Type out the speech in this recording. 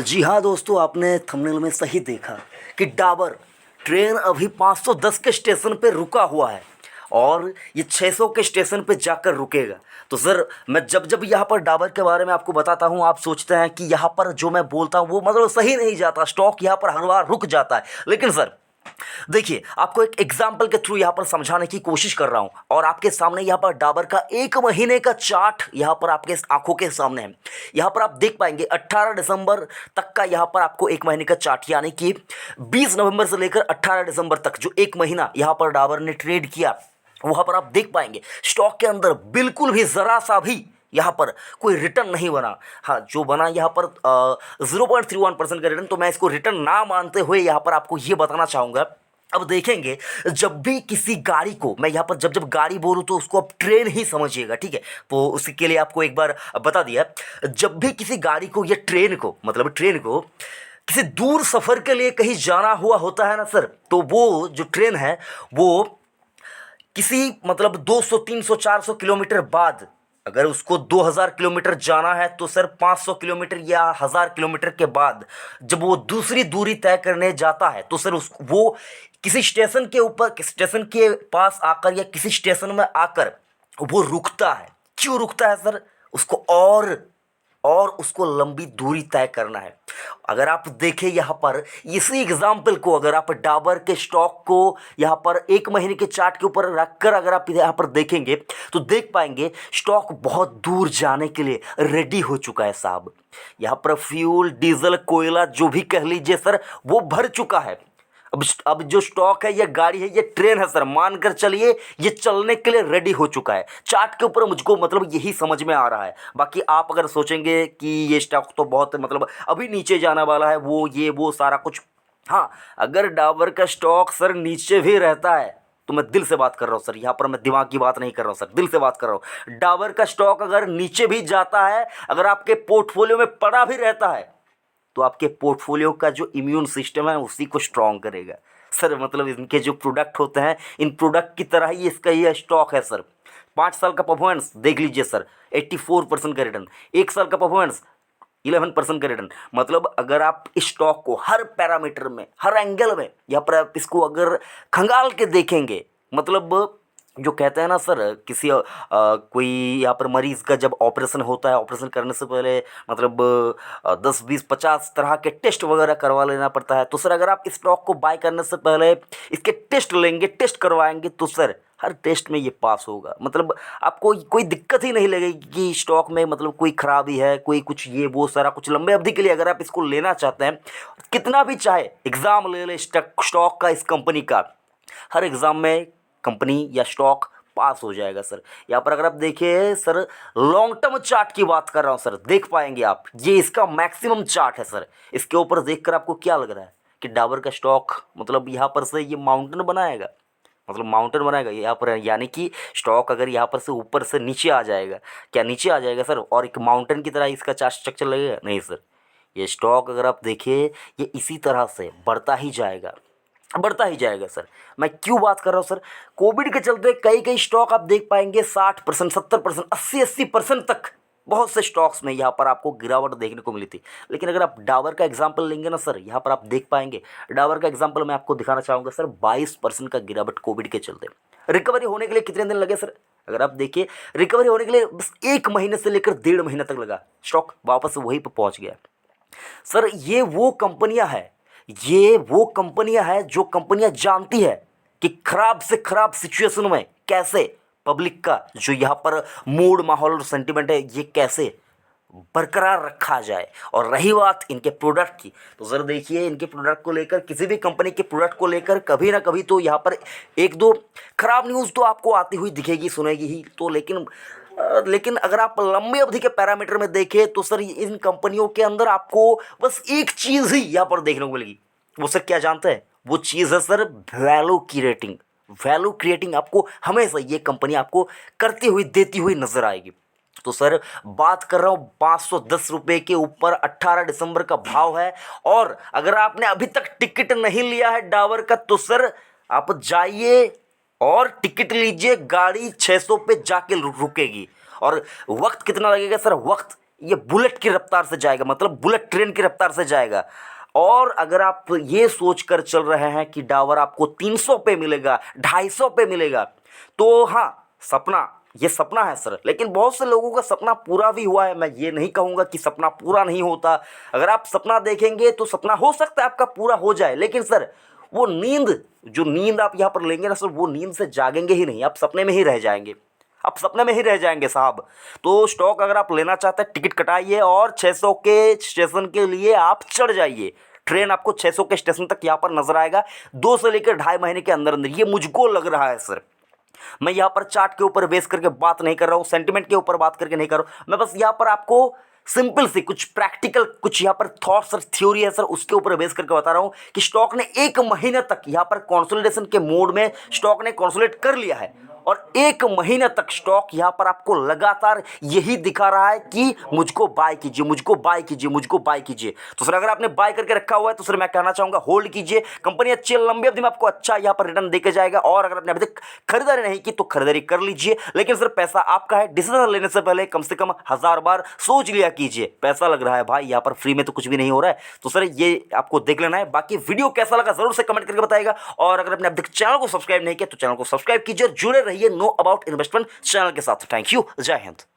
जी हाँ दोस्तों, आपने थंबनेल में सही देखा कि डाबर ट्रेन अभी 510 के स्टेशन पे रुका हुआ है और ये 600 के स्टेशन पे जाकर रुकेगा। तो सर, मैं जब जब यहाँ पर डाबर के बारे में आपको बताता हूँ, आप सोचते हैं कि यहाँ पर जो मैं बोलता हूँ वो मतलब सही नहीं जाता, स्टॉक यहाँ पर हर बार रुक जाता है। लेकिन सर देखिए, आपको एक एग्जाम्पल के थ्रू यहाँ पर समझाने की कोशिश कर रहा हूँ और आपके सामने यहाँ पर डाबर का 1 महीने का चार्ट यहाँ पर आपके आंखों के सामने है। यहाँ पर आप देख पाएंगे 18 दिसंबर तक का यहाँ पर आपको 1 महीने का चार्ट, यानी कि 20 नवंबर से लेकर 18 दिसंबर तक जो 1 महीना यहाँ पर डाबर ने ट्रेड किया, वहाँ पर आप देख पाएंगे स्टॉक के अंदर बिल्कुल भी ज़रा सा भी यहाँ पर कोई रिटर्न नहीं बना। हाँ, जो बना यहाँ पर 0.31% का रिटर्न, तो मैं इसको रिटर्न ना मानते हुए यहाँ पर आपको ये बताना चाहूँगा। अब देखेंगे, जब भी किसी गाड़ी को मैं यहाँ पर जब जब गाड़ी बोलूँ तो उसको आप ट्रेन ही समझिएगा, ठीक है। तो उसके लिए आपको एक बार बता दिया, जब भी किसी गाड़ी को या ट्रेन को मतलब ट्रेन को किसी दूर सफ़र के लिए कहीं जाना हुआ होता है ना सर, तो वो जो ट्रेन है वो किसी मतलब 200 300 400 किलोमीटर बाद अगर उसको 2000 किलोमीटर जाना है तो सर 500 किलोमीटर या 1000 किलोमीटर के बाद जब वो दूसरी दूरी तय करने जाता है तो सर वो किसी स्टेशन के ऊपर, किसी स्टेशन के पास आकर या किसी स्टेशन में आकर वो रुकता है। क्यों रुकता है सर? उसको और उसको लंबी दूरी तय करना है। अगर आप देखें यहाँ पर इसी एग्जाम्पल को, अगर आप डाबर के स्टॉक को यहाँ पर 1 महीने के चार्ट के ऊपर रखकर अगर आप यहाँ पर देखेंगे तो देख पाएंगे स्टॉक बहुत दूर जाने के लिए रेडी हो चुका है साहब। यहाँ पर फ्यूल, डीजल, कोयला जो भी कह लीजिए सर, वो भर चुका है। अब जो स्टॉक है, ये गाड़ी है, ये ट्रेन है सर, मानकर चलिए ये चलने के लिए रेडी हो चुका है। चार्ट के ऊपर मुझको मतलब यही समझ में आ रहा है। बाकी आप अगर सोचेंगे कि ये स्टॉक तो बहुत मतलब अभी नीचे जाने वाला है, वो सारा कुछ, हाँ, अगर डाबर का स्टॉक सर नीचे भी रहता है तो मैं दिल से बात कर रहा हूँ सर, यहाँ पर मैं दिमाग की बात नहीं कर रहा हूँ सर, दिल से बात कर रहा हूँ। डाबर का स्टॉक अगर नीचे भी जाता है, अगर आपके पोर्टफोलियो में पड़ा भी रहता है तो आपके पोर्टफोलियो का जो इम्यून सिस्टम है उसी को स्ट्रॉन्ग करेगा सर। मतलब इनके जो प्रोडक्ट होते हैं, इन प्रोडक्ट की तरह ही इसका ये स्टॉक है सर। 5 साल का परफॉर्मेंस देख लीजिए सर, 84% का रिटर्न। 1 साल का परफॉर्मेंस 11% का रिटर्न। मतलब अगर आप इस स्टॉक को हर पैरामीटर में, हर एंगल में यहाँ पर आप इसको अगर खंगाल के देखेंगे, मतलब जो कहते हैं ना सर, किसी कोई यहाँ पर मरीज़ का जब ऑपरेशन होता है, ऑपरेशन करने से पहले मतलब 10 20 50 तरह के टेस्ट वगैरह करवा लेना पड़ता है। तो सर अगर आप इस स्टॉक को बाय करने से पहले इसके टेस्ट लेंगे, टेस्ट करवाएंगे, तो सर हर टेस्ट में ये पास होगा। मतलब आपको कोई दिक्कत ही नहीं लगेगी कि स्टॉक में मतलब कोई खराबी है, कोई कुछ, ये वो सारा कुछ। लंबे अवधि के लिए अगर आप इसको लेना चाहते हैं, कितना भी चाहे एग्ज़ाम ले ले स्टॉक का, इस कंपनी का, हर एग्ज़ाम में कंपनी या स्टॉक पास हो जाएगा सर। यहाँ पर अगर आप देखिए सर, लॉन्ग टर्म चार्ट की बात कर रहा हूँ सर, देख पाएंगे आप, ये इसका मैक्सिमम चार्ट है सर। इसके ऊपर देखकर आपको क्या लग रहा है कि डाबर का स्टॉक मतलब यहाँ पर से ये माउंटेन बनाएगा, मतलब माउंटेन बनाएगा यहाँ पर, यानी कि स्टॉक अगर यहाँ पर से ऊपर से नीचे आ जाएगा, क्या नीचे आ जाएगा सर और एक माउंटेन की तरह इसका चार्ट स्ट्रक्चर लगेगा? नहीं सर, ये स्टॉक अगर आप देखिए ये इसी तरह से बढ़ता ही जाएगा, बढ़ता ही जाएगा सर। मैं क्यों बात कर रहा हूँ सर, कोविड के चलते कई कई स्टॉक आप देख पाएंगे 60%, 70%, 80% तक बहुत से स्टॉक्स में यहाँ पर आपको गिरावट देखने को मिली थी। लेकिन अगर आप डाबर का एग्जांपल लेंगे ना सर, यहाँ पर आप देख पाएंगे, डाबर का एग्जांपल मैं आपको दिखाना चाहूँगा सर, 22% का गिरावट कोविड के चलते। रिकवरी होने के लिए कितने दिन लगे सर? अगर आप देखिए, रिकवरी होने के लिए बस 1 महीने से लेकर 1.5 महीने तक लगा, स्टॉक वापस वहीं पर पहुँच गया सर। ये वो कंपनियां हैं जो कंपनियां जानती है कि खराब से खराब सिचुएशन में कैसे पब्लिक का जो यहाँ पर मूड, माहौल और सेंटिमेंट है, ये कैसे बरकरार रखा जाए। और रही बात इनके प्रोडक्ट की, तो सर देखिए, इनके प्रोडक्ट को लेकर, किसी भी कंपनी के प्रोडक्ट को लेकर कभी ना कभी तो यहाँ पर एक दो खराब न्यूज़ तो आपको आती हुई दिखेगी, सुनेगी ही तो। लेकिन अगर आप लंबी अवधि के पैरामीटर में देखें तो सर इन कंपनियों के अंदर आपको बस एक चीज़ ही यहाँ पर देखने को मिलेगी। वो सर क्या जानते हैं? वो चीज़ है sir value creating. Value creating आपको हमेशा ये कंपनी आपको करती हुई, देती हुई नजर आएगी। तो सर बात कर रहा हूँ 510 रुपये के ऊपर 18 दिसंबर का भाव है। और अगर आपने अभी तक टिकट नहीं लिया है डाबर का तो सर आप जाइए और टिकट लीजिए, गाड़ी 600 पे जाके रुकेगी। और वक्त कितना लगेगा सर? वक्त ये बुलेट की रफ्तार से जाएगा, मतलब बुलेट ट्रेन की रफ्तार से जाएगा। और अगर आप ये सोच कर चल रहे हैं कि डाबर आपको 300 पे मिलेगा, 250 पे मिलेगा, तो हाँ, सपना, ये सपना है सर, लेकिन बहुत से लोगों का सपना पूरा भी हुआ है। मैं ये नहीं कहूँगा कि सपना पूरा नहीं होता। अगर आप सपना देखेंगे तो सपना हो सकता है आपका पूरा हो जाए, लेकिन सर वो नींद, जो नींद आप यहाँ पर लेंगे ना सर, वो नींद से जागेंगे ही नहीं, आप सपने में ही रह जाएंगे, आप सपने में ही रह जाएंगे साहब। तो स्टॉक अगर आप लेना चाहते हैं, टिकट कटाइए और 600 के स्टेशन के लिए आप चढ़ जाइए। ट्रेन आपको 600 के स्टेशन तक यहाँ पर नजर आएगा 2 से लेकर 2.5 महीने के अंदर अंदर, ये मुझको लग रहा है सर। मैं यहाँ पर चार्ट के ऊपर बेस करके बात नहीं कर रहा हूँ, सेंटिमेंट के ऊपर बात करके नहीं कर रहा हूँ, मैं बस यहाँ पर आपको सिंपल सी कुछ प्रैक्टिकल, कुछ यहाँ पर थॉट्स और थ्योरी है सर, उसके ऊपर बेस करके बता रहा हूँ कि स्टॉक ने 1 महीने तक यहाँ पर कंसोलिडेशन के मोड में स्टॉक ने कंसोलिडेट कर लिया है, और 1 महीने तक स्टॉक यहाँ पर आपको लगातार यही दिखा रहा है कि मुझको बाय कीजिए, मुझको बाय कीजिए, मुझको बाय कीजिए। तो सर अगर आपने बाय करके रखा हुआ है तो सर मैं कहना चाहूँगा होल्ड कीजिए, कंपनी अच्छी है, लंबी अवधि में आपको अच्छा यहाँ पर रिटर्न देके जाएगा। और अगर आपने अभी तक खरीदारी नहीं की तो खरीदारी कर लीजिए, लेकिन सर पैसा आपका है, डिसीजन लेने से पहले कम से कम 1000 बार सोच लिया कीजिए। पैसा लग रहा है भाई यहाँ पर, फ्री में तो कुछ भी नहीं हो रहा है, तो सर ये आपको देख लेना है। बाकी वीडियो कैसा लगा जरूर से कमेंट करके बताइएगा, और अगर आपने अभी तक चैनल को सब्सक्राइब नहीं किया तो चैनल को सब्सक्राइब कीजिए, जुड़े रहिए नो अबाउट इन्वेस्टमेंट चैनल के साथ। थैंक यू, जय हिंद।